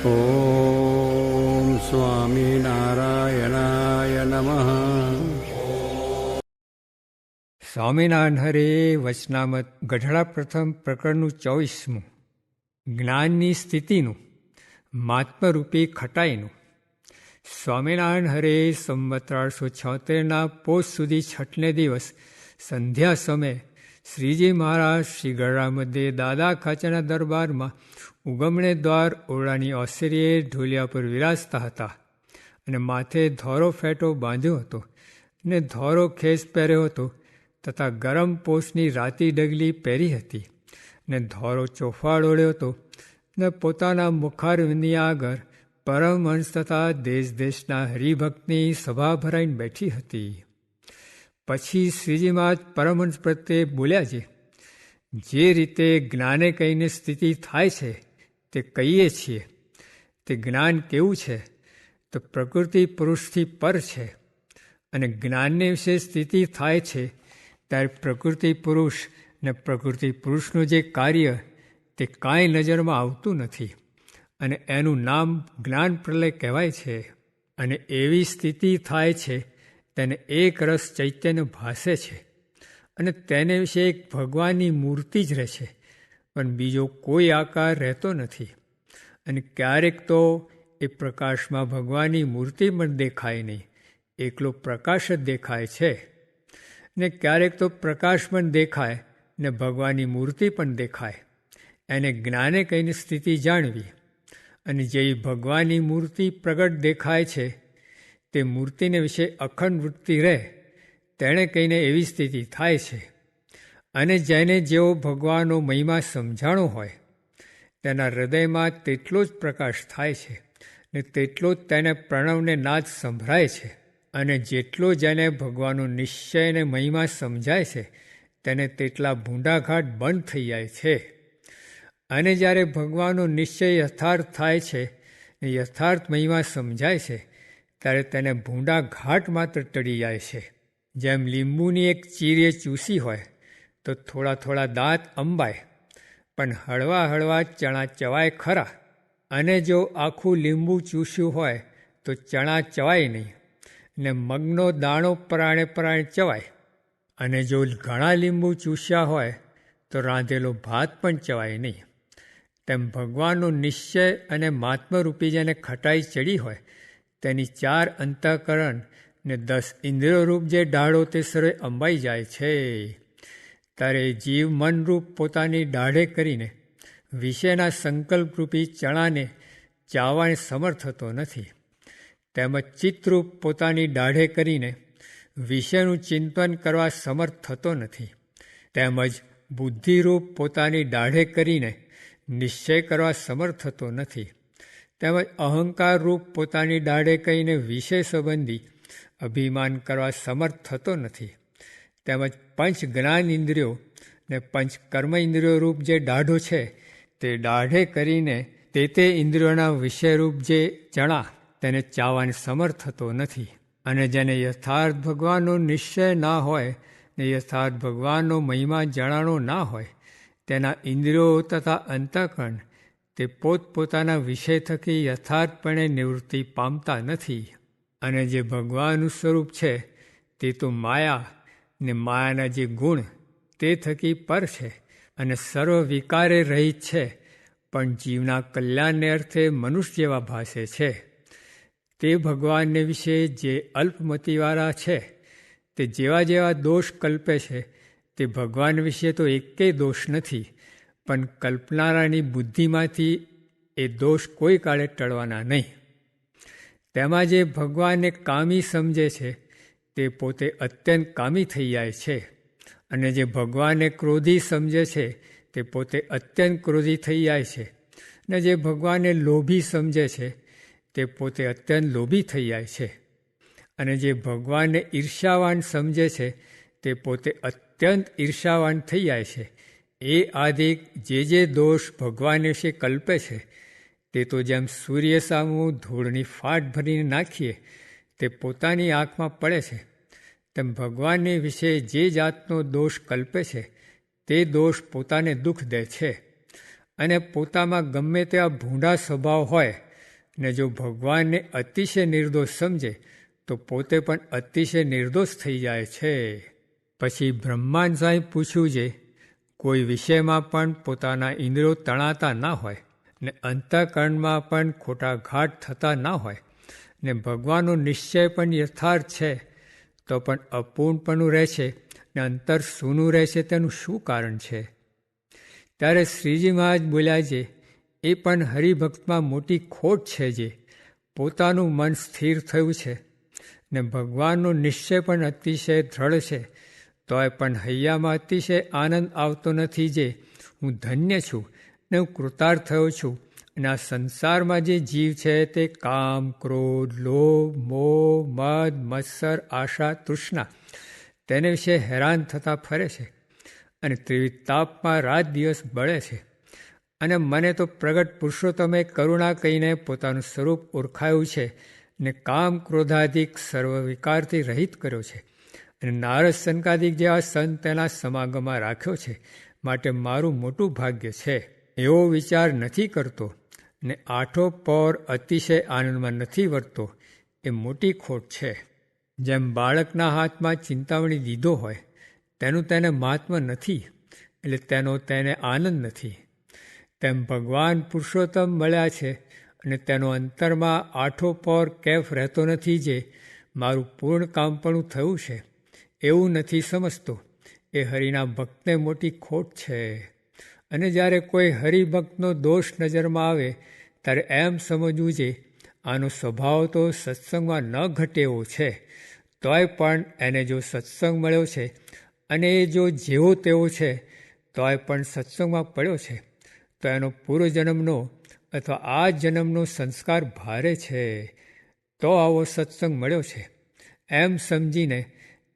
ઓમ સ્વામિનારાયણાય નમઃ. સ્વામિનારાયણ હરે વચનામત ગઢડા પ્રથમ પ્રકરણનું 24મું. જ્ઞાનની સ્થિતિનું મહાત્મરૂપી ખટાઈનું. સ્વામિનારાયણ હરે સંવત 1876 પોષ સુધી છઠને દિવસ સંધ્યા સમયે શ્રીજી મહારાજ શ્રી ગઢડા મધ્યે દાદા ખાચરના દરબારમાં ઉગમણે દ્વાર ઓરડાની ઓસરીએ ઢોલિયા પર વિરાજતા હતા અને માથે ધોરો ફેટો બાંધ્યો હતો અને ધોરો ખેસ પહેર્યો હતો તથા ગરમ પોષની રાતી ડગલી પહેરી હતી ને ધોરો ચોફાળ ઓળ્યો હતો ને પોતાના મુખારવિંદની આગળ પરમહંસ તથા દેશ દેશના હરિભક્તની સભા ભરાઈને બેઠી હતી. પછી શ્રીજી મહારાજ પરમહંસ પ્રત્યે બોલ્યા છે, જે રીતે જ્ઞાને કહીને સ્થિતિ થાય છે તે કહીએ છીએ તે જ્ઞાન કેવું છે તો પ્રકૃતિ પુરુષથી પર છે અને જ્ઞાનને વિશે સ્થિતિ થાય છે ત્યારે પ્રકૃતિ પુરુષ ને પ્રકૃતિ પુરુષનું જે કાર્ય તે કાંઈ નજરમાં આવતું નથી અને એનું નામ જ્ઞાન પ્રલય કહેવાય છે. અને એવી સ્થિતિ થાય છે તેને એક રસ ચૈતન્ય ભાસે છે અને તેને વિશે એક ભગવાનની મૂર્તિ જ રહે છે પણ બીજો કોઈ આકાર રહેતો નથી. અને ક્યારેક તો એ પ્રકાશમાં ભગવાનની મૂર્તિ પણ દેખાય નહીં, એકલો પ્રકાશ જ દેખાય છે. ને ક્યારેક તો પ્રકાશ પણ દેખાય ને ભગવાનની મૂર્તિ પણ દેખાય. એને જ્ઞાને કહીને સ્થિતિ જાણવી. અને જે ભગવાનની મૂર્તિ પ્રગટ દેખાય છે તે મૂર્તિને વિશે અખંડ વૃત્તિ રહે તેણે કહીને એવી સ્થિતિ થાય છે. અને જેને જેવો ભગવાનનો મહિમા સમજાણો હોય તેના હૃદયમાં તેટલો જ પ્રકાશ થાય છે ને તેટલો જ તેને પ્રણવને નાદ સંભળાય છે. અને જેટલો જેને ભગવાનનો નિશ્ચય અને મહિમા સમજાય છે તેને તેટલા ભૂંડાઘાટ બંધ થઈ જાય છે. અને જ્યારે ભગવાનનો નિશ્ચય યથાર્થ થાય છે ને યથાર્થ મહિમા સમજાય છે ત્યારે તેને ભૂંડા ઘાટ માત્ર ટળી જાય છે. જેમ લીંબુની એક ચીરીએ ચૂસી હોય તો થોડા થોડા દાંત અંબાય પણ હળવા હળવા ચણા ચવાય ખરા. અને જો આખું લીંબુ ચૂસ્યું હોય તો ચણા ચવાય નહીં ને મગનો દાણો પરાણે પરાણે ચવાય. અને જો ઘણા લીંબુ ચૂસ્યા હોય તો રાંધેલો ભાત પણ ચવાય નહીં. તેમ ભગવાનનો નિશ્ચય અને મહાત્મરૂપી જેને ખટાઈ ચડી હોય તેની 4 અંતઃકરણ ને 10 ઇન્દ્રિયોરૂપ જે ડાળો તે સર્વે અંબાઈ જાય છે. ત્યારે જીવ મનરૂપ પોતાની દાઢે કરીને વિષયના સંકલ્પરૂપી ચણાને ચાવવાને સમર્થ થતો નથી. તેમજ ચિત્તરૂપ પોતાની દાઢે કરીને વિષયનું ચિંતન કરવા સમર્થ થતો નથી. તેમજ બુદ્ધિરૂપ પોતાની દાઢે કરીને નિશ્ચય કરવા સમર્થ થતો નથી. તેમજ અહંકારરૂપ પોતાની દાઢે કહીને વિષય સંબંધી અભિમાન કરવા સમર્થ થતો નથી. તેમજ પંચ જ્ઞાન ઇન્દ્રિયો ને પંચ કર્મ ઇન્દ્રિયો રૂપ જે દાઢો છે તે દાઢે કરીને તે ઇન્દ્રિયોના વિષયરૂપ જે ચણા તેને ચાવવાને સમર્થ થતો નથી. અને જેને યથાર્થ ભગવાનનો નિશ્ચય ના હોય ને યથાર્થ ભગવાનનો મહિમા જણાનો ના હોય તેના ઇન્દ્રિયો તથા અંતઃકરણ તે પોતપોતાના વિષય થકી યથાર્થપણે નિવૃત્તિ પામતા નથી. અને જે ભગવાનનું સ્વરૂપ છે તે તો માયા ને માયાના જે ગુણ તે થકી પર છે અને સર્વ વિકારે રહિત છે પણ જીવના કલ્યાણને અર્થે મનુષ્ય જેવા ભાસે છે. તે ભગવાનને વિશે જે અલ્પમતીવાળા છે તે જેવા જેવા દોષ કલ્પે છે તે ભગવાન વિશે તો એકેય દોષ નથી પણ કલ્પનારાની બુદ્ધિમાંથી એ દોષ કોઈ કાળે ટળવાના નહીં. તેમાં જે ભગવાનને કામી સમજે છે તે પોતે અત્યંત કામી થઈ જાય છે અને જે ભગવાનને ક્રોધી સમજે છે તે પોતે અત્યંત ક્રોધી થઈ જાય છે. અને જે ભગવાનને લોભી સમજે છે તે પોતે અત્યંત લોભી થઈ જાય છે. અને જે ભગવાનને ઈર્ષ્યાવાન સમજે છે તે પોતે અત્યંત ઈર્ષાવાન થઈ જાય છે. એ આદિક જે દોષ ભગવાન વિશે કલ્પે છે તે તો જેમ સૂર્ય સામું ધૂળની ફાટ ભરીને નાખીએ તે પોતાની આંખમાં પડે છે તેમ ભગવાનને વિશે જે જાતનો દોષ કલ્પે છે તે દોષ પોતાને દુઃખ દે છે. અને પોતામાં ગમે તેવા ભૂંડા સ્વભાવ હોય ને જો ભગવાનને અતિશય નિર્દોષ સમજે તો પોતે પણ અતિશય નિર્દોષ થઈ જાય છે. પછી બ્રહ્માંડ સ્વામી પૂછ્યું છે, કોઈ વિષયમાં પણ પોતાના ઇન્દ્રિયો તણાતા ના હોય ને અંતઃકરણમાં પણ ખોટા ઘાટ થતા ના હોય ને ભગવાનનો નિશ્ચય પણ યથાર્થ છે તો પણ અપૂર્ણપણું રહે છે ને અંતર સૂનું રહે છે, તેનું શું કારણ છે? ત્યારે શ્રીજી મહારાજ બોલ્યા છે, એ પણ હરિભક્તમાં મોટી ખોટ છે. જે પોતાનું મન સ્થિર થયું છે ને ભગવાનનો નિશ્ચય પણ અતિશય દ્રઢ છે, તોય પણ હૈયામાં અતિશય આનંદ આવતો નથી. જે હું ધન્ય છું ને હું કૃતાર્થ થયો છું અને આ સંસારમાં જે જીવ છે તે કામ, ક્રોધ, લોભ, મોહ, મદ, મત્સર, આશા, તૃષ્ણા તેને વિશે હેરાન થતા ફરે છે અને ત્રિવિધ તાપમાં રાત દિવસ બળે છે. અને મને તો પ્રગટ પુરુષોત્તમે કરુણા કહીને પોતાનું સ્વરૂપ ઓળખાયું છે ને કામ, ક્રોધાદિક સર્વ વિકારથી રહિત કર્યો છે અને નારદ સનકાદિક જેવા સંત તેના સમાગમમાં રાખ્યો છે. માટે મારું મોટું ભાગ્ય છે. એવો વિચાર નથી કરતો ને આઠો પહોર અતિશય આનંદમાં નથી વર્તતો, એ મોટી ખોટ છે. જેમ બાળકના હાથમાં ચિંતામણી દીધો હોય તેનું તેને મહાત્મ્ય નથી, એટલે તેનો તેને આનંદ નથી, તેમ ભગવાન પુરુષોત્તમ મળ્યા છે અને તેનો અંતરમાં આઠો પહોર કેફ રહેતો નથી. જે મારું પૂર્ણ કામપણું થયું છે એવું નથી સમજતો, એ હરિના ભક્તને મોટી ખોટ છે. અને જ્યારે કોઈ હરિભક્તનો દોષ નજરમાં આવે ત્યારે એમ સમજવું છે, આનો સ્વભાવ તો સત્સંગમાં ન ઘટે એવો છે, તોય પણ એને જો સત્સંગ મળ્યો છે અને એ જો જેવો તેવો છે તોય પણ સત્સંગમાં પડ્યો છે તો એનો પૂર્વજન્મનો અથવા આ જન્મનો સંસ્કાર ભારે છે, તો આવો સત્સંગ મળ્યો છે એમ સમજીને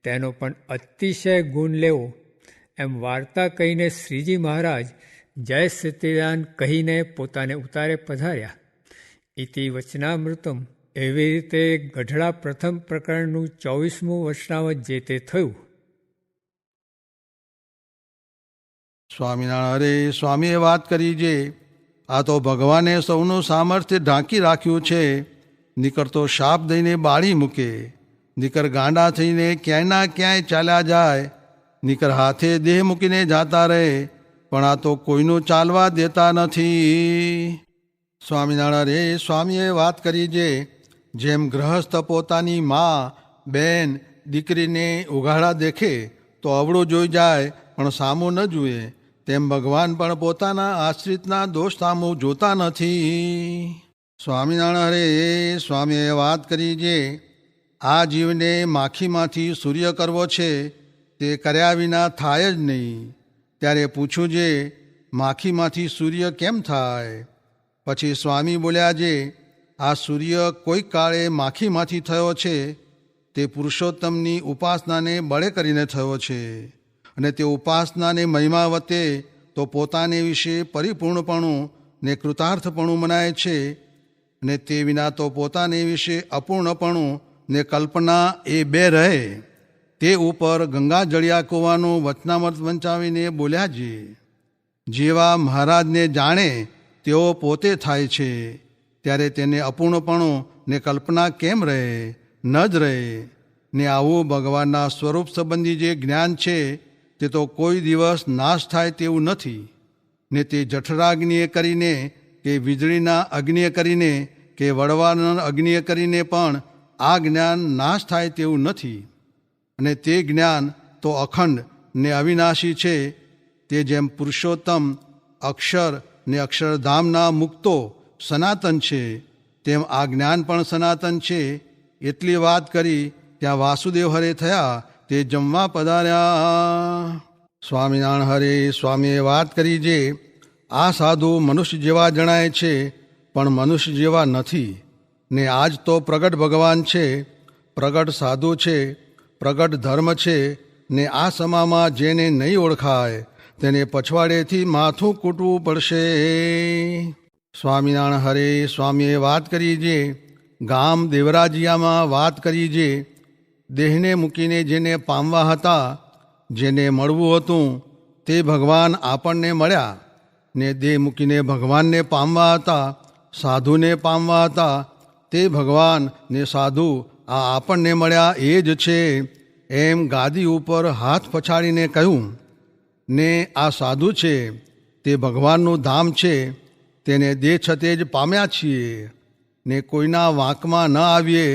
તેનો પણ અતિશય ગુણ લેવો. એમ વાર્તા કહીને શ્રીજી મહારાજ જય સચ્ચિદાનંદ કહીને પોતાને ઉતારે પધાર્યા. ઇતિ વચનામૃતમ. એવી રીતે ગઢડા પ્રથમ પ્રકરણનું 24મું વચનામૃત જે તે થયું. સ્વામિનારાયણ હરે સ્વામીએ વાત કરી છે, આ તો ભગવાને સૌનું સામર્થ્ય ઢાંકી રાખ્યું છે. નીકળતો શાપ દઈને બાળી મૂકે, નીકર ગાંડા થઈને ક્યાંયના ક્યાંય ચાલ્યા જાય, નીકર હાથે દેહ મૂકીને જાતા રહે, પણ આ તો કોઈનું ચાલવા દેતા નથી. સ્વામિનારાયણ રે સ્વામીએ વાત કરી છે, જેમ ગ્રહસ્થ પોતાની મા, બેન, દીકરીને ઉઘાડા દેખે તો અવળું જોઈ જાય પણ સામું ન જુએ, તેમ ભગવાન પણ પોતાના આશ્રિતના દોષ સામું જોતા નથી. સ્વામિનારાયણ હરે સ્વામીએ વાત કરી છે, આ જીવને માખીમાંથી સૂર્ય કરવો છે તે કર્યા વિના થાય જ નહીં. ત્યારે પૂછ્યું છે, માખીમાંથી સૂર્ય કેમ થાય? પછી સ્વામી બોલ્યા છે, આ સૂર્ય કોઈક કાળે માખીમાંથી થયો છે, તે પુરુષોત્તમની ઉપાસનાને બળે કરીને થયો છે અને તે ઉપાસનાને મહિમા વતે તો પોતાને વિશે પરિપૂર્ણપણું ને કૃતાર્થપણું મનાય છે અને તે વિના તો પોતાને વિશે અપૂર્ણપણું ને કલ્પના એ બે રહે. તે ઉપર ગંગા જળિયા કૂવાનું વચનામૃત વંચાવીને બોલ્યા છે, જેવા મહારાજને જાણે તેઓ પોતે થાય છે, ત્યારે તેને અપૂર્ણપણું ને કલ્પના કેમ રહે? ન જ રહે. ને આવું ભગવાનના સ્વરૂપ સંબંધી જે જ્ઞાન છે તે તો કોઈ દિવસ નાશ થાય તેવું નથી. ને તે જઠરાગ્નિએ કરીને કે વીજળીના અગ્નિએ કરીને કે વળવાના અગ્નિએ કરીને પણ આ જ્ઞાન નાશ થાય તેવું નથી. અને તે જ્ઞાન તો અખંડ ને અવિનાશી છે. તે જેમ પુરુષોત્તમ અક્ષર ને અક્ષરધામના મુક્તો સનાતન છે, તેમ આ જ્ઞાન પણ સનાતન છે. એટલી વાત કરી ત્યાં વાસુદેવ હરે થયા, તે જમવા પધાર્યા. સ્વામિનારાયણ હરે સ્વામીએ વાત કરી છે, આ સાધુ મનુષ્ય જેવા જણાય છે પણ મનુષ્ય જેવા નથી. ને આજ તો પ્રગટ ભગવાન છે, પ્રગટ સાધુ છે, પ્રગટ ધર્મ છે. ને આ સમામાં જેને નહીં ઓળખાય તેને પછવાડેથી માથું કૂટવું પડશે. સ્વામિનારાયણ હરે સ્વામીએ વાત કરી છે, ગામ દેવરાજિયામાં વાત કરી છે, દેહને મૂકીને જેને પામવા હતા, જેને મળવું હતું તે ભગવાન આપણને મળ્યા, ને દેહ મૂકીને ભગવાનને પામવા હતા સાધુને પામવા હતા, તે ભગવાન ને સાધુ આ આપણને મળ્યા એ જ છે એમ ગાદી ઉપર હાથ પછાડીને કહ્યું. ને આ સાધુ છે તે ભગવાનનું ધામ છે, તેને દેહ છતે જ પામ્યા છીએ. ને કોઈના વાંકમાં ન આવીએ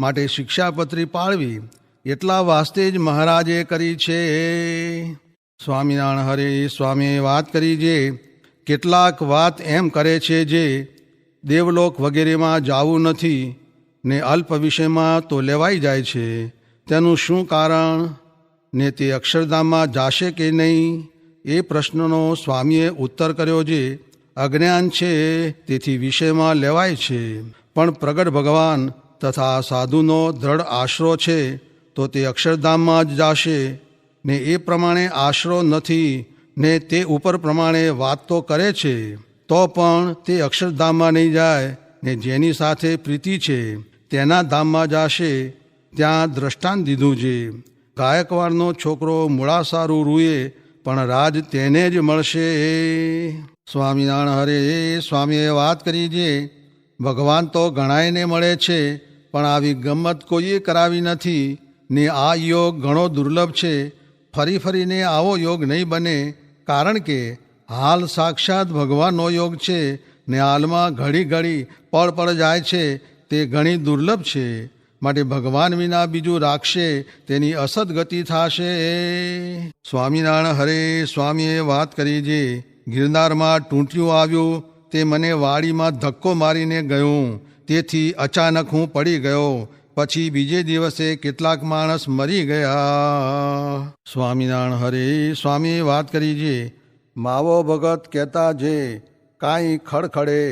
માટે શિક્ષાપત્રી પાળવી એટલા વાસ્તે જ મહારાજે કરી છે. સ્વામિનારાયણ હરે. સ્વામીએ વાત કરી જે કેટલાક વાત એમ કરે છે જે દેવલોક વગેરેમાં જાવું નથી ને અલ્પ વિષયમાં તો લેવાઈ જાય છે, તેનું શું કારણ? ને તે અક્ષરધામમાં જાશે કે નહીં એ પ્રશ્નનો સ્વામીએ ઉત્તર કર્યો જે અજ્ઞાન છે તેથી વિષયમાં લેવાય છે, પણ પ્રગટ ભગવાન તથા સાધુનો દ્રઢ આશરો છે તો તે અક્ષરધામમાં જ જાશે. ને એ પ્રમાણે આશરો નથી ને તે ઉપર પ્રમાણે વાત તો કરે છે, તો પણ તે અક્ષરધામમાં નહીં જાય. ને જેની સાથે પ્રીતિ છે તેના ધામમાં જાશે. ત્યાં દ્રષ્ટાંત દીધું છે, ગાયકવાડનો છોકરો મૂળાસારું રૂએ પણ રાજ તેને જ મળશે. સ્વામિનારાયણ હરે. સ્વામીએ વાત કરી જે ભગવાન તો ઘણાયને મળે છે પણ આવી ગમ્મત કોઈએ કરાવી નથી. ને આ યોગ ઘણો દુર્લભ છે, ફરી ફરીને આવો યોગ નહીં બને, કારણ કે હાલ સાક્ષાત ભગવાનનો યોગ છે ને હાલમાં ઘડી ઘડી પળ પળ જાય છે, તે ઘણી દુર્લભ છે. માટે ભગવાન વિના બીજું રાખશે તેની અસદગતિ થશે. સ્વામિનારાયણ હરે. સ્વામીએ વાત કરી જે ગિરનારમાં ટૂંટિયું આવ્યું તે મને વાડીમાં ધક્કો મારીને ગયું, તેથી અચાનક હું પડી ગયો. પછી બીજે દિવસે કેટલાક માણસ મરી ગયા. સ્વામિનારાયણ હરે. સ્વામીએ વાત કરી જે માવો ભગત કહેતા જે કાંઈ ખડખડે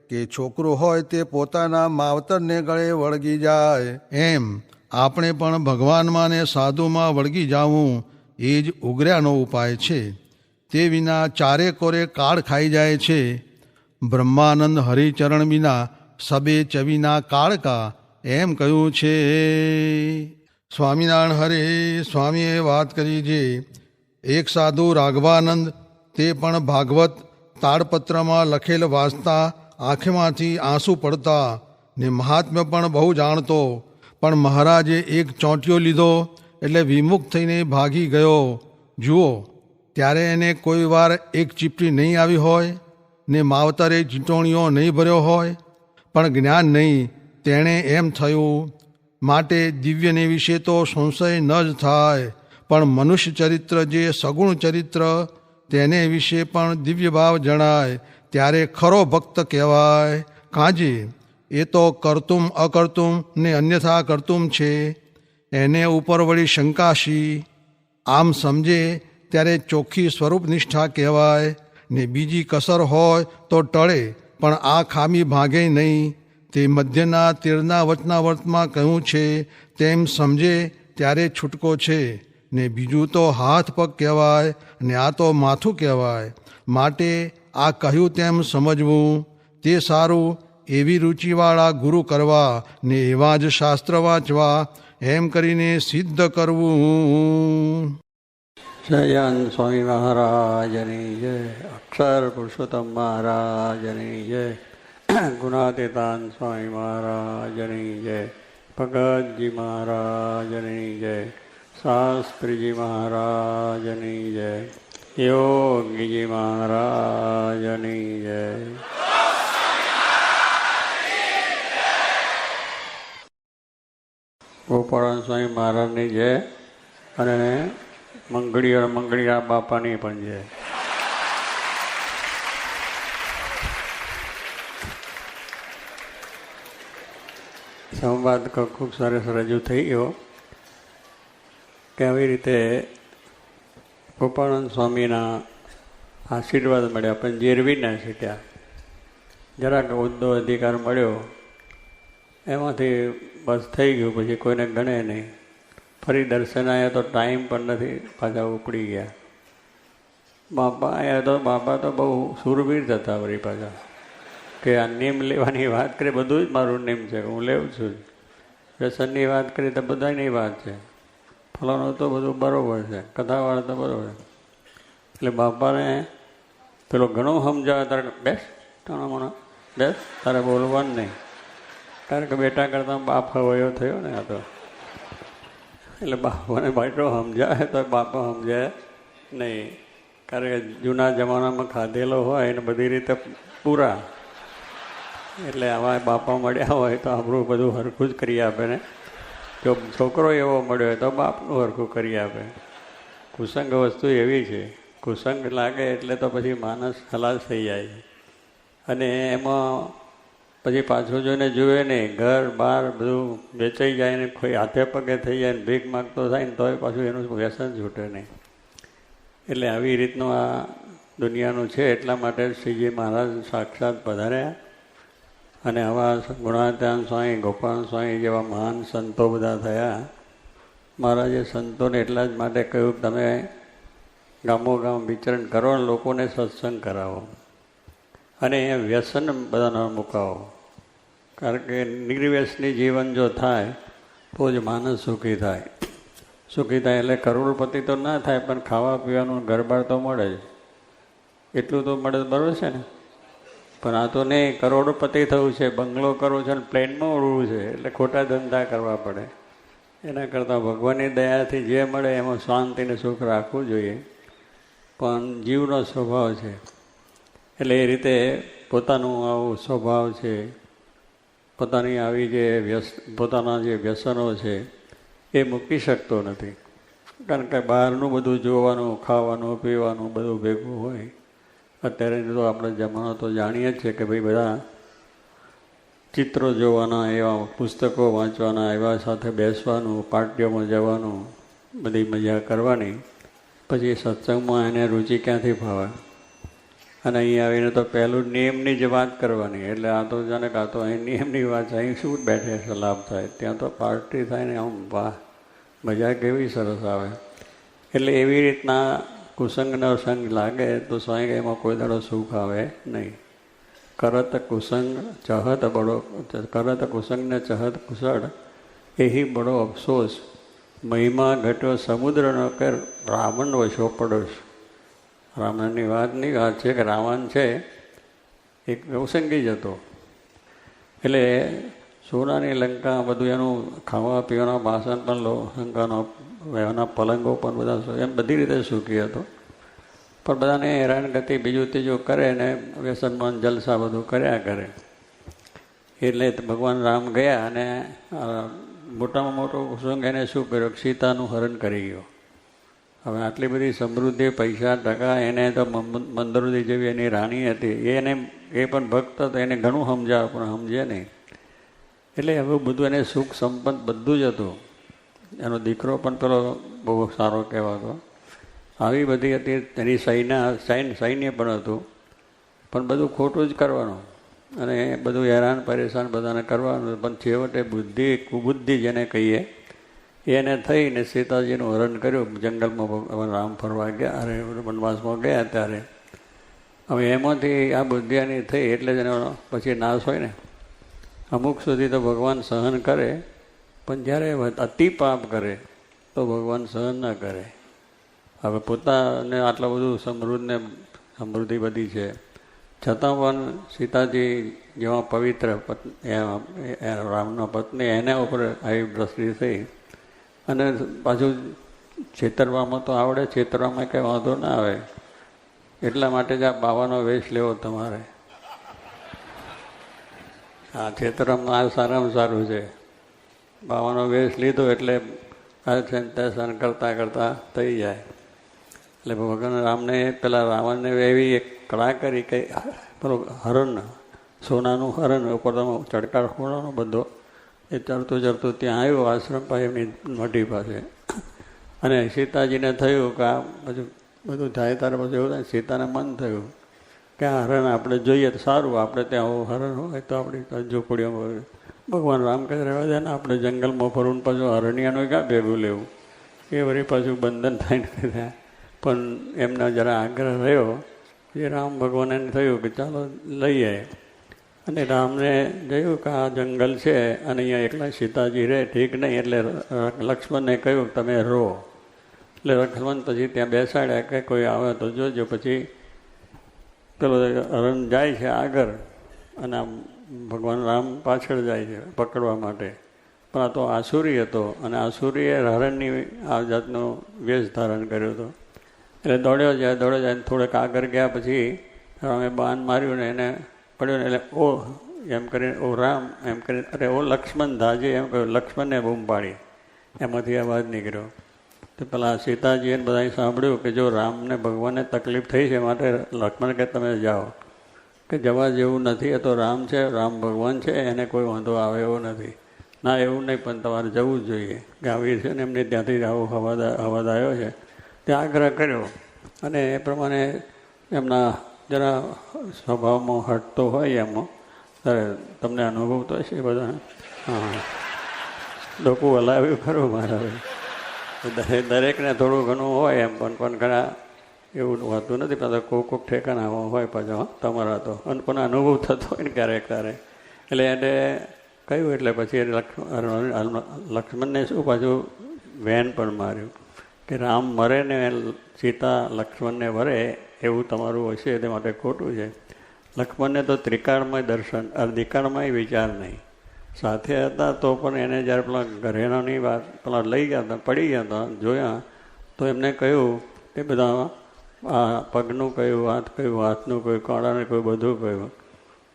કે છોકરું હોય તે પોતાના માવતરને ગળે વળગી જાય, એમ આપણે પણ ભગવાનમાં ને સાધુમાં વળગી જાવું એ જ ઉગર્યાનો ઉપાય છે. તે વિના ચારે કોરે કાળ ખાઈ જાય છે. બ્રહ્માનંદ હરિચરણ વિના સબે ચવીના કાળકા એમ કહ્યું છે. સ્વામિનારાયણ હરે. સ્વામીએ વાત કરી જે એક સાધુ રાઘવાનંદ તે પણ ભાગવત તાડપત્રમાં લખેલ વાંચતા આંખમાંથી આંસુ પડતા ને મહાત્મ્ય પણ બહુ જાણતો, પણ મહારાજે એક ચોંટિયો લીધો એટલે વિમુખ થઈને ભાગી ગયો. જુઓ, ત્યારે એને કોઈ વાર એક ચીપટી નહીં આવી હોય ને માવતરે ચીટોણીઓ નહીં ભર્યો હોય, પણ જ્ઞાન નહીં, તેણે એમ થયું. માટે દિવ્યને વિશે તો સંશય ન જ થાય, પણ મનુષ્ય ચરિત્ર જે સગુણ ચરિત્ર તેને વિશે પણ દિવ્ય ભાવ જણાય ત્યારે ખરો ભક્ત કહેવાય. કાંજે એ તો કરતુમ અકર્તુમ ને અન્યથા કરતુમ છે, એને ઉપર વળી શંકાશી. આમ સમજે ત્યારે ચોખ્ખી સ્વરૂપ નિષ્ઠા કહેવાય. ને બીજી કસર હોય તો ટળે પણ આ ખામી ભાગે નહીં. તે મધ્યના તીરના વચનાવર્તમાં કહ્યું છે તેમ સમજે ત્યારે છૂટકો છે. ને બીજું તો હાથ પગ કહેવાય ને આ તો માથું કહેવાય. માટે આ કહ્યું તેમ સમજવું તે સારું. એવી રુચિવાળા ગુરુ કરવા ને એવા જ શાસ્ત્ર વાંચવા એમ કરીને સિદ્ધ કરવું. જયન સ્વામી મહારાજની જય. અક્ષર પુરુષોત્તમ મહારાજની જય. ગુણાતીતાન સ્વામી મહારાજની જય. ભગતજી મહારાજની જય. શાસ્ત્રીજી મહારાજની જય. યોગીજી મહારાજની જય. ગોપાળાન સ્વામી મહારાજની જય અને મંગળીયા બાપાની પણ જય. સંવાદ ખૂબ સરસ રજૂ થઈ ગયો કે આવી રીતે ગોપાળાનંદ સ્વામીના આશીર્વાદ મળ્યા પણ જેરવી ના છૂટ્યા. જરાક હોદ્દો અધિકાર મળ્યો એમાંથી બસ થઈ ગયું, પછી કોઈને ગણે નહીં. ફરી દર્શન આવ્યા તો ટાઈમ પણ નથી, પાછા ઉપડી ગયા. બાપા આવ્યા તો બાપા તો બહુ સુરવીર થતા વળી પાછા કે આ નિયમ લેવાની વાત કરી, બધું જ મારું નિયમ છે, હું લેવું છું. વ્યસનની વાત કરી તો બધાની વાત છે, ફલાણું તો બધું બરાબર છે, કથાવાળા તો બરાબર. એટલે બાપાને પેલો ઘણો સમજાવે ત્યારે બેસ ટાણામણા બેસ, તારે બોલવાનું નહીં. કારણ કે બેટા કરતાં બાપ હવયો થયો ને આ તો. એટલે બાપાને બેટો સમજાય તો બાપા સમજાય નહીં. કારણ કે જૂના જમાનામાં ખાધેલો હોય એને બધી રીતે પૂરા. એટલે આવા બાપા મળ્યા હોય તો આપણું બધું હરખું જ કરી આપે ને. જો છોકરો એવો મળ્યો હોય તો બાપનું હરખું કરી આપે. કુસંગ વસ્તુ એવી છે, કુસંગ લાગે એટલે તો પછી માણસ ખલાસ થઈ જાય. અને એમાં પછી પાછું જોઈને જુએ નહીં, ઘર બાર બધું વેચાઈ જાય ને કોઈ હાથે પગે થઈ જાય ને ભીખ માગતો થાય ને તોય પાછું એનું વ્યસન છૂટે નહીં. એટલે આવી રીતનું આ દુનિયાનું છે. એટલા માટે શ્રીજી મહારાજ સાક્ષાત પધાર્યા અને આવા ગુણાત્યાન સ્વામી, ગોપાલ સ્વામી જેવા મહાન સંતો બધા થયા. મહારાજે સંતોને એટલા જ માટે કહ્યું કે તમે ગામો ગામ વિચરણ કરો અને લોકોને સત્સંગ કરાવો અને એ વ્યસન બધાને મુકાવો. કારણ કે નિર્વ્યસની જીવન જો થાય તો જ માણસ સુખી થાય. સુખી થાય એટલે કરોડપતિ તો ના થાય, પણ ખાવા પીવાનું ઘરબાર તો મળે જ. એટલું તો મળે બરોબર છે ને. પણ આ તો નહીં, કરોડપતિ થવું છે, બંગલો કરવો છે અને પ્લેનમાં ઉડવું છે, એટલે ખોટા ધંધા કરવા પડે. એના કરતાં ભગવાનની દયાથી જે મળે એમાં શાંતિને સુખ રાખવું જોઈએ. પણ જીવનો સ્વભાવ છે એટલે એ રીતે પોતાનું આવું સ્વભાવ છે, પોતાની આવી જે પોતાના જે વ્યસનો છે એ મૂકી શકતો નથી. કારણ કે બહારનું બધું જોવાનું, ખાવાનું, પીવાનું બધું ભેગું હોય. અત્યારે તો આપણે જમાનો તો જાણીએ જ છે કે ભાઈ બધા ચિત્રો જોવાના, એવા પુસ્તકો વાંચવાના, એવા સાથે બેસવાનું, પાર્ટીઓમાં જવાનું, બધી મજા કરવાની. પછી સત્સંગમાં એને રુચિ ક્યાંથી ફાવે? અને અહીં આવીને તો પહેલું નિયમની જ વાત કરવાની. એટલે આ તો જાણે કે આ તો અહીં નિયમની વાત, અહીં શું બેઠે છે લાભ થાય, ત્યાં તો પાર્ટી થાય ને આમ વાહ મજા કેવી સરસ આવે. એટલે એવી રીતના કુસંગનો સંગ લાગે તો સ્વાય એમાં કોઈ દાડો સુખ આવે નહીં. કરત કુસંગ ચહત બડો, કરત કુસંગને ચહત કુશળ એહી બડો અફસોસ, મહિમા ઘટ્યો સમુદ્રનો કર રાવણ વશો પડોશ. રાવણની વાતની વાત છે કે રાવણ છે એક કુસંગી જ હતો. એટલે સોનાની લંકા બધું એનું ખાવા પીવાના વાસણ પણ લંકાનો એના પલંગો પણ બધા એમ બધી રીતે સુખી હતો. પણ બધાને હેરાનગતિ બીજું ત્રીજું કરે ને વ્યસનમાં જલસા બધું કર્યા કરે. એટલે ભગવાન રામ ગયા અને મોટામાં મોટો કુસંગ એને શું કર્યો? સીતાનું હરણ કરી ગયો. હવે આટલી બધી સમૃદ્ધિ, પૈસા, ટકા, એને તો મંદોદરી જેવી એની રાણી હતી, એ પણ ભક્ત હતો, એને ઘણું સમજાવે પણ સમજે નહીં. એટલે હવે બધું એને સુખ સંપન્ન બધું જ હતું. એનો દીકરો પણ પેલો બહુ સારો કહેવાતો. આવી બધી હતી એની સૈન્ય પણ હતું. પણ બધું ખોટું જ કરવાનું અને બધું હેરાન પરેશાન બધાને કરવાનું. પણ છેવટે બુદ્ધિ, કુબુદ્ધિ જેને કહીએ એને થઈને સીતાજીનું હરણ કર્યું. જંગલમાં રામ ફરવા ગયા, અરે વનવાસમાં ગયા ત્યારે. હવે એમાંથી આ બુદ્ધિની થઈ એટલે જ એનો પછી નાશ હોય ને. અમુક સુધી તો ભગવાન સહન કરે, પણ જ્યારે અતિ પાપ કરે તો ભગવાન સહન ન કરે. હવે પોતાને આટલું બધું સમૃદ્ધિ બધી છે છતાં પણ સીતાજી જેવા પવિત્ર રામનો પત્ની એના ઉપર આવી દ્રષ્ટિ થઈ. અને પાછું છેતરવામાં તો આવડે, છેતરવામાં કંઈ વાંધો ના આવે. એટલા માટે જ આ બાવાનો વેશ લેવો તમારે. હા, છેતરવામાં આ સારામાં સારું છે. બાવાનો વેશ લીધો એટલે આ સન કરતાં કરતાં થઈ જાય. એટલે ભગવાન રામને પેલા રાવણને એવી એક કળા કરી કે પેલો હરણ, સોનાનું હરણ ઉપર ચડકાર ખોળવાનો બધો એ ચડતું ચડતું ત્યાં આવ્યો આશ્રમ પાસે એમની મઢી પાસે. અને સીતાજીને થયું કે આ બધું થાય ત્યારે પછી એવું થાય. સીતાને મન થયું કે આ હરણ આપણે જોઈએ તો સારું, આપણે ત્યાં હરણ હોય તો આપણી ઝૂંપડીઓમાં. ભગવાન રામ કહે રહેવા દે ને, આપણે જંગલમાં ફરવું પાછું હરણિયાનું ક્યાં ભેગું લેવું? એ વળી પાછું બંધન થઈને થયા. પણ એમના જરા આગ્રહ રહ્યો એ રામ ભગવાન એને થયું કે ચાલો લઈએ. અને રામને જોયું કે આ જંગલ છે અને અહીંયા એકલા સીતાજી રહે ઠીક નહીં. એટલે લક્ષ્મણને કહ્યું કે તમે રહો. એટલે લક્ષ્મણ પછી ત્યાં બેસાડ્યા કે કોઈ આવે તો જોજો. પછી પેલો હરણ જાય છે આગળ અને આમ ભગવાન રામ પાછળ જાય છે પકડવા માટે. પણ આ તો આસુરી હતો અને આસુરીએ હરણની આ જાતનો વેશ ધારણ કર્યો હતો. એટલે દોડ્યો જાય થોડેક આગળ ગયા પછી રામે બાણ માર્યું ને એને પડ્યો ને એટલે ઓ એમ કરીને ઓ રામ એમ કરીને અરે ઓ લક્ષ્મણ ધાજે એમ કહ્યું. લક્ષ્મણને બૂમ પાડી, એમાંથી અવાજ નીકળ્યો. તો પેલા સીતાજીએ બધાએ સાંભળ્યું કે જો રામને ભગવાનને તકલીફ થઈ છે માટે લક્ષ્મણ કે તમે જાઓ, કે જવા જેવું નથી, એ તો રામ છે, રામ ભગવાન છે, એને કોઈ વાંધો આવે એવો નથી. ના એવું નહીં, પણ તમારે જવું જ જોઈએ કે આવી છે ને એમને ત્યાંથી આવો અવાજ આવ્યો છે. ત્યાં આગ્રહ કર્યો અને એ પ્રમાણે એમના જરા સ્વભાવમાં હટતો હોય એમાં ત્યારે તમને અનુભવ તો હશે બધા. હા, ડોકું હલાવ્યું ખરું મારા, દરેકને થોડું ઘણું હોય એમ, પણ ઘણા એવું હોતું નથી. પાછા કોક ઠેકાણા હોય પાછા તમારા તો પણ અનુભવ થતો હોય ને ક્યારેક ત્યારે. એટલે એને કહ્યું એટલે પછી લક્ષ્મણને શું પાછું વેન પણ માર્યું કે રામ મરે ને સીતા લક્ષ્મણને વરે એવું તમારું હશે, તે માટે ખોટું છે. લક્ષ્મણને તો ત્રિકાળમય દર્શન, દ્વિકાળમય વિચાર નહીં. સાથે હતા તો પણ એને જ્યારે પેલા ઘરેણાની વાત પેલા લઈ ગયા હતા, પડી ગયા હતા, જોયા તો એમને કહ્યું કે બધા આ પગનું કહ્યું, હાથનું કહ્યું, કાળાનું કહ્યું, બધું કહ્યું,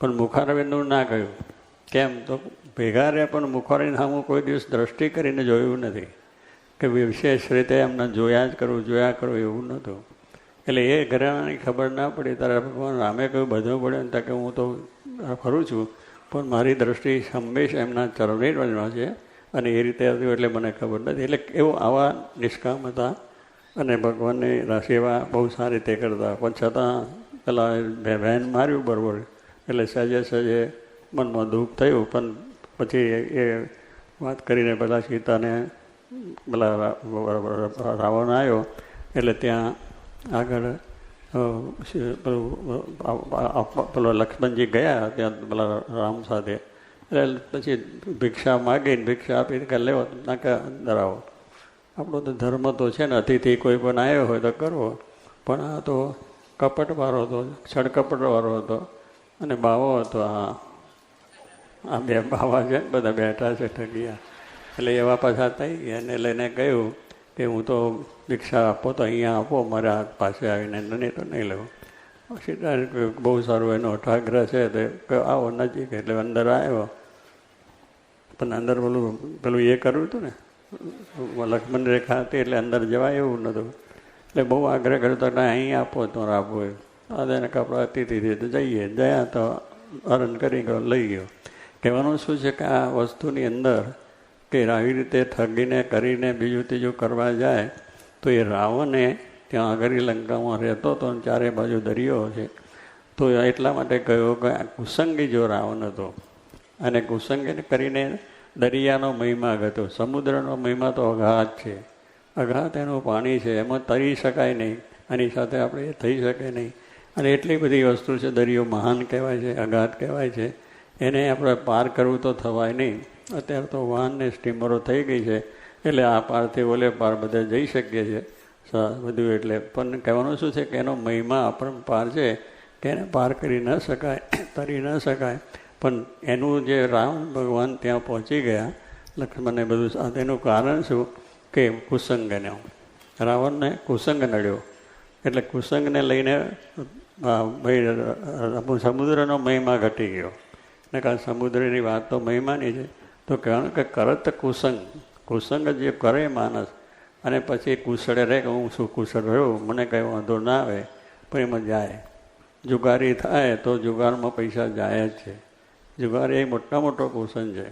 પણ મુખારવિંદનું ના કહ્યું. કેમ તો ભેગા રહ્યા પણ મુખારીને સામું કોઈ દિવસ દ્રષ્ટિ કરીને જોયું નથી, કે વિશેષ રીતે એમને જોયા કરું એવું નહોતું. એટલે એ ઘરેણાની ખબર ના પડી ત્યારે ભગવાન રામે કહ્યું બધું પડ્યું ને, કે હું તો ફરું છું પણ મારી દ્રષ્ટિ હંમેશા એમના ચરણમાં છે અને એ રીતે હતું એટલે મને ખબર નથી. એટલે એવું આવા નિષ્કામ હતા અને ભગવાનની સેવા બહુ સારી રીતે કરતા. પણ છતાં પેલા બહેન માર્યું બરોબર એટલે સહેજે મનમાં દુઃખ થયું. પણ પછી એ વાત કરીને પેલા સીતાને પેલા રાવણ આવ્યો એટલે ત્યાં આગળ પેલો લક્ષ્મણજી ગયા ત્યાં પેલા રામ સાથે. એટલે પછી ભિક્ષા માગીને ભિક્ષા આપી કે લેવો ના કે અંદર આવો. આપણો તો ધર્મ તો છે ને, અતિથિ કોઈ પણ આવ્યો હોય તો કરવો, પણ આ તો કપટવાળો હતો, છડકપટવાળો હતો અને બાવો હતો. આ બે બાવા છે ને બધા બેઠા છે ઠગિયા. એટલે એવા પાછા થઈ ગયા એને લઈને કહ્યું કે હું તો ભિક્ષા આપો તો અહીંયા આપો, મારા હાથ પાસે આવીને, નહીં તો નહીં લેવું. સીધા બહુ સારું એનો અઠાગ્રહ છે તે આવો નજીક. એટલે અંદર આવ્યો પણ અંદર પેલું એ કરવું હતું ને, લક્ષ્મણ રેખા હતી એટલે અંદર જવાય એવું નહોતું. એટલે બહુ આગ્રહ કર્યો તો અહીં આપો તો આપો એમ. એને કપડા અતિથિ તો જઈએ, ગયા તો હરણ કરી ગયો, લઈ ગયો. કહેવાનું શું છે કે આ વસ્તુની અંદર કે આવી રીતે ઠગીને કરીને બીજું ત્રીજું કરવા જાય તો એ રાવણે ત્યાં આગળ લંકામાં રહેતો હતો અને ચારે બાજુ દરિયો છે. તો એટલા માટે કહ્યું કે આ કુસંગી જો રાવણ હતો અને કુસંગી કરીને દરિયાનો મહિમા હતો. સમુદ્રનો મહિમા તો અગાધ છે, અગાધ એનું પાણી છે, એમાં તરી શકાય નહીં, આની સાથે આપણે થઈ શકે નહીં. અને એટલી બધી વસ્તુ છે, દરિયો મહાન કહેવાય છે, અગાધ કહેવાય છે, એને આપણે પાર કરવું તો થવાય નહીં. અત્યારે તો વાહન ને સ્ટીમરો થઈ ગઈ છે એટલે આ પારથી ઓલે પાર બધે જઈ શકીએ છીએ બધું. એટલે પણ કહેવાનું શું છે કે એનો મહિમા અપરંપાર છે કે એને પાર કરી ન શકાય, તરી ન શકાય. પણ એનું જે રામ ભગવાન ત્યાં પહોંચી ગયા લક્ષ્મણને બધું સાથે, એનું કારણ શું કે કુસંગને, રાવણને કુસંગ નડ્યો એટલે કુસંગને લઈને ભાઈ સમુદ્રનો મહિમા ઘટી ગયો. ને કારણ સમુદ્રની વાત તો મહિમાની છે. તો કહેવાનું કે કરત કુસંગ જે કરે માણસ અને પછી કુશળે રહે કે હું શું કુશળ રહ્યો, મને કંઈ વાંધો ના આવે, પણ એમાં જાય. જુગારી થાય તો જુગારમાં પૈસા જાય જ છે. જુગાર એ મોટો કુસંગ છે.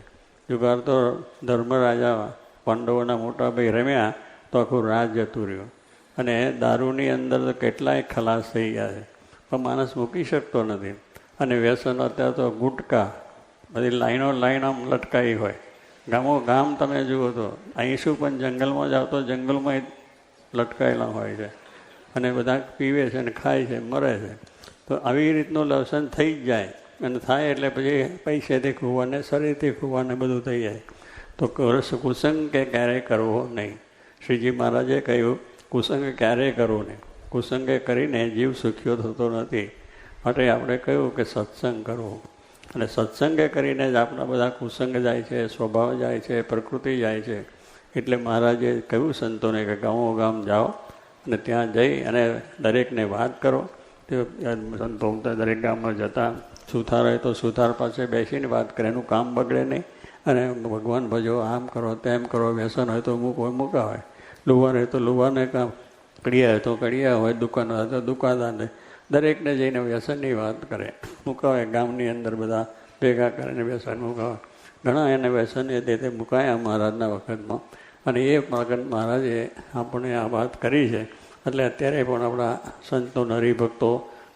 જુગાર તો ધર્મરાજા પાંડવોના મોટા ભાઈ રમ્યા તો આખું રાજ જતું રહ્યું. અને દારૂની અંદર તો કેટલાય ખલાસ થઈ ગયા છે પણ માણસ મૂકી શકતો નથી. અને વ્યસન અત્યારે તો ગુટકા બધી લાઈન આમ લટકાઈ હોય. ગામ તમે જુઓ તો અહીં શું પણ જંગલમાં જાઓ તો જંગલમાં લટકાયેલા હોય છે અને બધા પીવે છે અને ખાય છે, મરે છે. તો આવી રીતનું વ્યસન થઈ જ જાય અને થાય એટલે પછી પૈસેથી ખુવાને, શરીરથી ખુવાને બધું થઈ જાય. તો કુસંગ કે ક્યારેય કરવો નહીં. શ્રીજી મહારાજે કહ્યું કુસંગ ક્યારેય કરવો નહીં. કુસંગે કરીને જીવ સુખ્યો થતો નથી. માટે આપણે કહ્યું કે સત્સંગ કરવો. અને સત્સંગે કરીને જ આપણા બધા કુસંગ જાય છે, સ્વભાવ જાય છે, પ્રકૃતિ જાય છે. એટલે મહારાજે કહ્યું સંતોને કે ગામો ગામ જાઓ અને ત્યાં જઈ અને દરેકને વાત કરો. તે સંતો દરેક ગામમાં જતા સુથાર હોય તો સુથાર પાસે બેસીને વાત કરે, એનું કામ બગડે નહીં. અને ભગવાન ભજો, આમ કરો તેમ કરો, વ્યસન હોય તો મૂકા હોય, લુહાર હોય તો લુહારને કામ, કડિયા હોય તો કડિયા હોય, દુકાન હોય તો દુકાનદારને, દરેકને જઈને વ્યસનની વાત કરે, મુકાવે. ગામની અંદર બધા ભેગા કરીને વ્યસન મુકાવે. ઘણા એને વ્યસન એ તે મુકાયા મહારાજના વખતમાં. અને એ વખત મહારાજે આપણે આ વાત કરી છે. એટલે અત્યારે પણ આપણા સંતો હરિભક્તો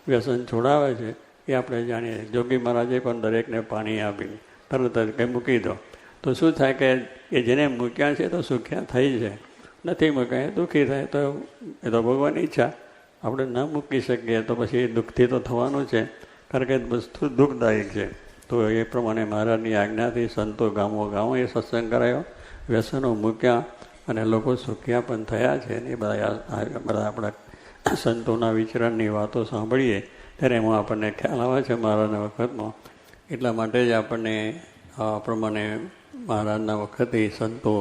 વ્યસન છોડાવે છે એ આપણે જાણીએ. જોગી મહારાજે પણ દરેકને પાણી આપી તરત જ કંઈ મૂકી દો. તો શું થાય કે એ જેને મૂક્યા છે તો સુખ્યા થઈ છે, નથી મૂક્યા દુઃખી થાય તો એ તો ભગવાનની ઈચ્છા. આપણે ન મૂકી શકીએ તો પછી દુઃખથી તો થવાનું છે, કારણ કે વસ્તુ દુઃખદાયક છે. તો એ પ્રમાણે મહારાજની આજ્ઞાથી સંતો ગામો એ સત્સંગ કરાયો, વ્યસનો મૂક્યા અને લોકો સુખ્યા પણ થયા છે. એ બધા આપણા સંતોના વિચરણની વાતો સાંભળીએ ત્યારે એમાં આપણને ખ્યાલ આવે છે મહારાજના વખતમાં. એટલા માટે જ આપણને આ પ્રમાણે મહારાજના વખતે સંતો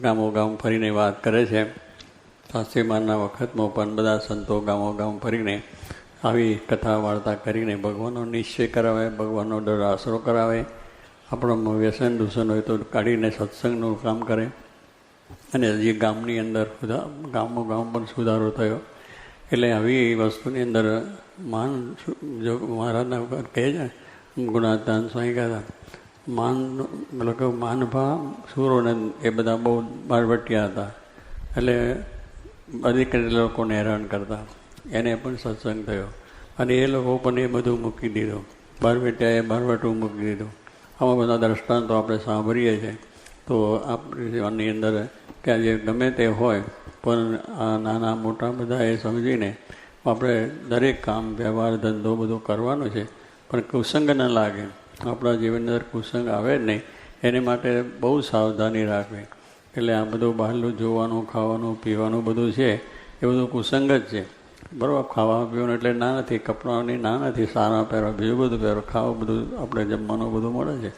ગામ ફરીને વાત કરે છે. શાસ્ત્રીમાનના વખતમાં પણ બધા સંતો ગામ ફરીને આવી કથા વાર્તા કરીને ભગવાનનો નિશ્ચય કરાવે, ભગવાનનો ડર આશરો કરાવે. આપણો વ્યસન દૂષણ હોય તો કાઢીને સત્સંગનું કામ કરે. અને હજી ગામની અંદર ગામ પણ સુધારો થયો. એટલે આવી વસ્તુની અંદર જો મહારાજના વખત કહે છે ગુણાતાન સ્વામી કહેતા, માનભા સુરોને એ બધા બહુ બારવટિયા હતા. એટલે અધિક લોકોને હેરાન કરતા, એને પણ સત્સંગ થયો. અને એ લોકો પણ એ બધું મૂકી દીધું, બારવટિયાએ બારવટું મૂકી દીધું. આવા બધા દ્રષ્ટાંતો આપણે સાંભળીએ છીએ. તો આપણી અંદર કે જે ગમે તે હોય પણ આ નાના મોટા બધા એ સમજીને આપણે દરેક કામ, વ્યવહાર, ધંધો બધું કરવાનું છે. પણ કુસંગ ન લાગે, આપણા જીવનની અંદર કુસંગ આવે જ નહીં. એને માટે બહુ સાવધાની રાખવી. એટલે આ બધું બહારનું જોવાનું, ખાવાનું, પીવાનું બધું છે એ બધું કુસંગ જ છે. બરાબર, ખાવા પીવાનું એટલે ના નથી, કપડાની ના નથી, સારા પહેરવા, બીજું બધું પહેરો, ખાવા બધું આપણે જમવાનું બધું મળે છે.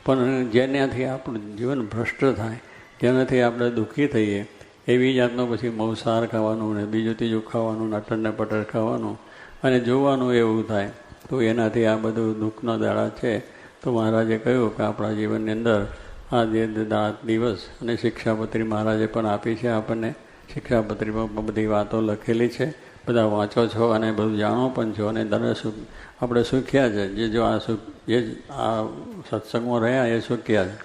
પણ જેનાથી આપણું જીવન ભ્રષ્ટ થાય, જેનાથી આપણે દુઃખી થઈએ, એવી જાતનું પછી માંસાહાર ખાવાનું ને બીજું ત્રીજું ખાવાનું, નટર ને પટર ખાવાનું અને જોવાનું એવું થાય. તો એનાથી આ બધું દુઃખના દાડા છે. તો મહારાજે કહ્યું કે આપણા જીવનની અંદર આ જે દિવસ અને શિક્ષાપત્રી મહારાજે પણ આપી છે આપણને. શિક્ષાપત્રીમાં બધી વાતો લખેલી છે, બધા વાંચો છો અને બધું જાણો પણ છો. અને દરેક આપણે સુખ્યા છે. જે આ સત્સંગમાં રહ્યા એ સુખ્યા છે.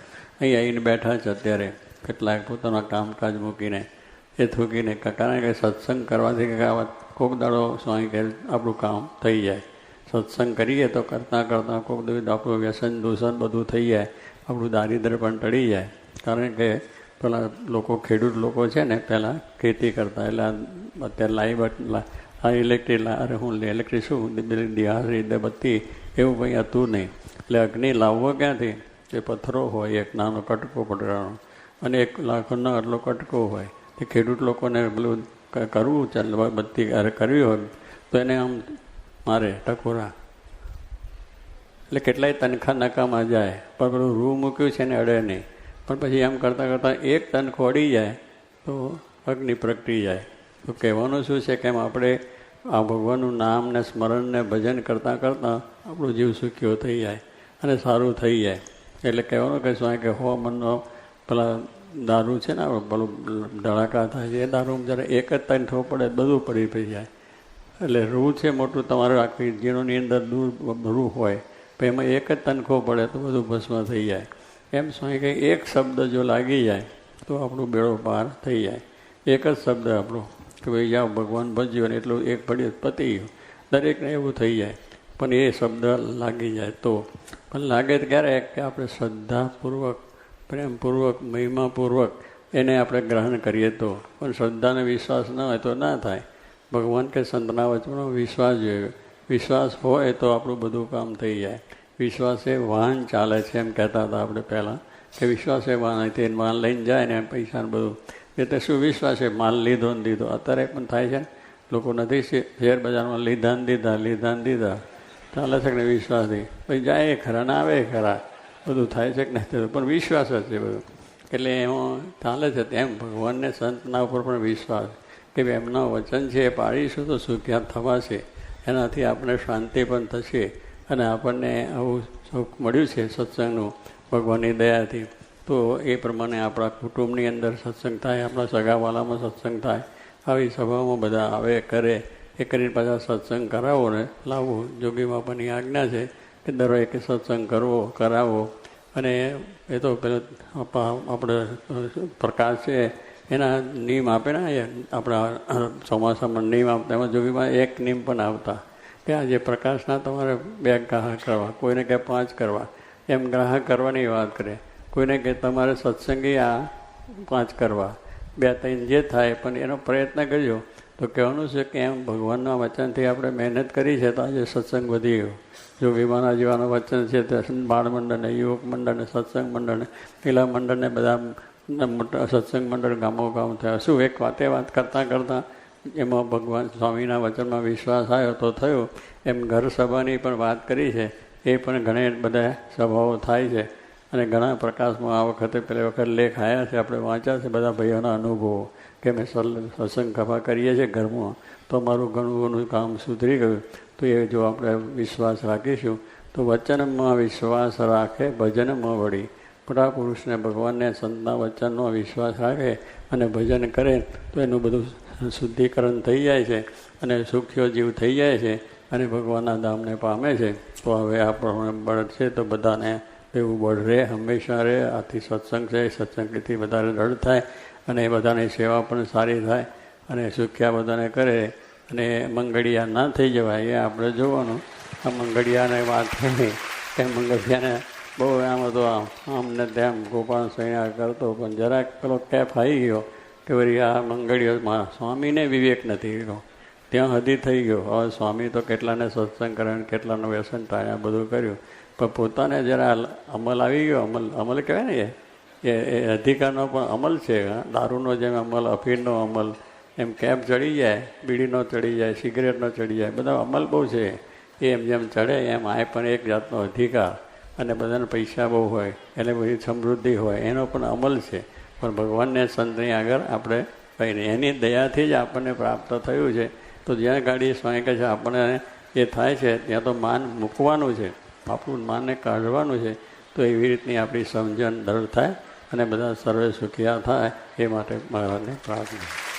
અહીં આવીને બેઠા છે અત્યારે કેટલાક પોતાના કામકાજ મૂકીને એ થૂકીને, કારણ કે સત્સંગ કરવાથી કોક દાડો સ્વામી કે આપણું કામ થઈ જાય. સત્સંગ કરીએ તો કરતાં કોક દિવસ આપણું વ્યસન દૂષણ બધું થઈ જાય, આપણું દારિદ્ર્ય પણ ટળી જાય. કારણ કે પેલા લોકો, ખેડૂત લોકો છે ને, પહેલાં ખેતી કરતા. એટલે અત્યારે ઇલેક્ટ્રિક શું દિહારી બત્તી એવું કંઈ હતું નહીં. એટલે અગ્નિ લાવવો ક્યાંથી? એ પથ્થરો હોય, એક નાનો કટકો પકડવાનો, અને 1 લાખનો આટલો કટકો હોય. એ ખેડૂત લોકોને પેલું કરવું ચાલે, બત્તી કરવી હોય તો એને આમ મારે ટકોરા. એટલે કેટલાય તનખા નકામાં જાય, પણ પેલું રૂ મૂક્યું છે ને અડે નહીં. પણ પછી એમ કરતાં એક તનખો અડી જાય તો અગ્નિ પ્રગટી જાય. તો કહેવાનું શું છે કે એમ આપણે આ ભગવાનનું નામ ને સ્મરણ ને ભજન કરતાં આપણું જીવ સુખ્યો થઈ જાય અને સારું થઈ જાય. એટલે કહેવાનું કે શું કે મનનો પેલા દારૂ છે ને, પેલું ધડાકા થાય છે, એ દારૂ જ્યારે એક જ તંઠો પડે બધું પડી જાય. એટલે રૂ છે મોટું, તમારે આખી જીણોની અંદર રૂ હોય, પણ એમાં એક જ તનખો પડે તો બધું ભસ્મ થઈ જાય. એમ શું કે એક શબ્દ જો લાગી જાય તો આપણું બેડો પાર થઈ જાય. એક જ શબ્દ આપણો કે ભાઈ જાઓ ભગવાન ભજ્યો ને એટલું એક પડી પતી ગયું. દરેકને એવું થઈ જાય. પણ એ શબ્દ લાગી જાય તો પણ લાગે ક્યારે કે આપણે શ્રદ્ધાપૂર્વક, પ્રેમપૂર્વક, મહિમાપૂર્વક એને આપણે ગ્રહણ કરીએ તો. પણ શ્રદ્ધાને વિશ્વાસ ન હોય તો ના થાય. ભગવાન કે સંતના વચનો વિશ્વાસ જોઈએ. વિશ્વાસ હોય તો આપણું બધું કામ થઈ જાય. વિશ્વાસ એ વાહન ચાલે છે એમ કહેતા હતા આપણે પહેલાં, કે વિશ્વાસ એ વાહન, તે માલ લઈને જાય ને પૈસા બધું. એટલે શું વિશ્વાસ છે? માલ લીધો ને દીધો. અત્યારે પણ થાય છે ને, લોકો નથી શેર બજારમાં લીધા ને દીધા. ચાલે છે કે નહીં વિશ્વાસથી, પછી જાય ખરા ના આવે ખરા, બધું થાય છે કે નહીં થતું, પણ વિશ્વાસ જ છે બધું. એટલે એમાં ચાલે છે તેમ ભગવાનને સંતના ઉપર પણ વિશ્વાસ કે ભાઈ એમના વચન છે એ પાળીશું તો સુખ્યાત થવાશે, એનાથી આપણે શાંતિ પણ થશે અને આપણને આવું સુખ મળ્યું છે સત્સંગનું ભગવાનની દયાથી. તો એ પ્રમાણે આપણા કુટુંબની અંદર સત્સંગ થાય, આપણા સગાવાલામાં સત્સંગ થાય, આવી સભામાં બધા આવે કરે, એ કરીને પાછા સત્સંગ કરાવો ને લાવવો. જોગી બાપાની આજ્ઞા છે કે દરેકે સત્સંગ કરવો કરાવો. અને એ તો પેલો આપણે પ્રકાશ છે એના નિયમ આપે ને, આપણા ચોમાસામાં નિયમ આપતા, એમાં જોગીમાં એક નિયમ પણ આવતા કે આ જે પ્રકાશના તમારે 2 ગ્રાહક કરવા, કોઈને કહે 5 કરવા, એમ ગ્રાહક કરવાની વાત કરે. કોઈને કહે તમારે સત્સંગી આ 5 કરવા, 2-3 જે થાય, પણ એનો પ્રયત્ન કરજો. તો કહેવાનું છે કે એમ ભગવાનના વચનથી આપણે મહેનત કરી છે તો આજે સત્સંગ વધી ગયો. જોગી મહારાજ જેવાનું વચન છે તે બાળ મંડળને, યુવક મંડળને, સત્સંગ મંડળને, મહિલા મંડળને, બધા મોટા સત્સંગ મંડળ ગામો ગામ થયા. શું એક વાત કરતાં એમાં ભગવાન સ્વામીના વચનમાં વિશ્વાસ આવ્યો તો થયો. એમ ઘર સભાની પણ વાત કરી છે, એ પણ ઘણી બધા સભાઓ થાય છે. અને ઘણા પ્રકાશમાં આ વખતે પેલી વખત લેખ આવ્યા છે, આપણે વાંચ્યા છે બધા ભાઈઓના અનુભવો કે અમે સત્સંગ સભા કરીએ છીએ ઘરમાં તો અમારું ઘણું ઘણું કામ સુધરી ગયું. તો એ જો આપણે વિશ્વાસ રાખીશું તો વચનમાં વિશ્વાસ રાખે ભજનમાં વળી. મોટા પુરુષને ભગવાનને સંતના વચનનો વિશ્વાસ રાખે અને ભજન કરે તો એનું બધું શુદ્ધિકરણ થઈ જાય છે અને સુખ્યો જીવ થઈ જાય છે અને ભગવાનના ધામને પામે છે. તો હવે આ પ્રમાણે બળ છે તો બધાને એવું બળ રહે, હંમેશા રહે. આથી સત્સંગ છે, સત્સંગથી વધારે દળ થાય અને બધાની સેવા પણ સારી થાય અને સુખ્યા બધાને કરે અને મંગળિયા ના થઈ જવાય એ આપણે જોવાનું. આ મંગળિયાને વાત થઈ કે મંગળિયાને બહુ આમ હતો, આમને તેમ ગોપાલ સૈયા કરતો, પણ જરાક પેલો કેફ આવી ગયો કે વળી આ મંગળીઓમાં સ્વામીને વિવેક નથી ગયો, ત્યાં હદી થઈ ગયો. હવે સ્વામી તો કેટલાને સત્સંગ કરે, કેટલાનું વ્યસન થાય, આ બધું કર્યું, પણ પોતાને જરા અમલ આવી ગયો. અમલ કહેવાય ને એ અધિકારનો પણ અમલ છે. દારૂનો જેમ અમલ, અફીણનો અમલ, એમ કેપ ચડી જાય, બીડીનો ચડી જાય, સિગરેટનો ચડી જાય, બધા અમલ બહુ છે. એમ જેમ ચડે એમ આ પણ એક જાતનો અધિકાર. અને બધાને પૈસા બહુ હોય એટલે બધી સમૃદ્ધિ હોય, એનો પણ અમલ છે. પણ ભગવાનને સંતની આગળ આપણે કંઈ નહીં, એની દયાથી જ આપણને પ્રાપ્ત થયું છે. તો જ્યાં ગાડી સ્વામી કહે છે આપણને એ થાય છે ત્યાં તો માન મૂકવાનું છે, આપણું માનને કાઢવાનું છે. તો એવી રીતની આપણી સમજણ દળ થાય અને બધા સર્વે સુખિયા થાય એ માટે મહારાજને પ્રાર્થના.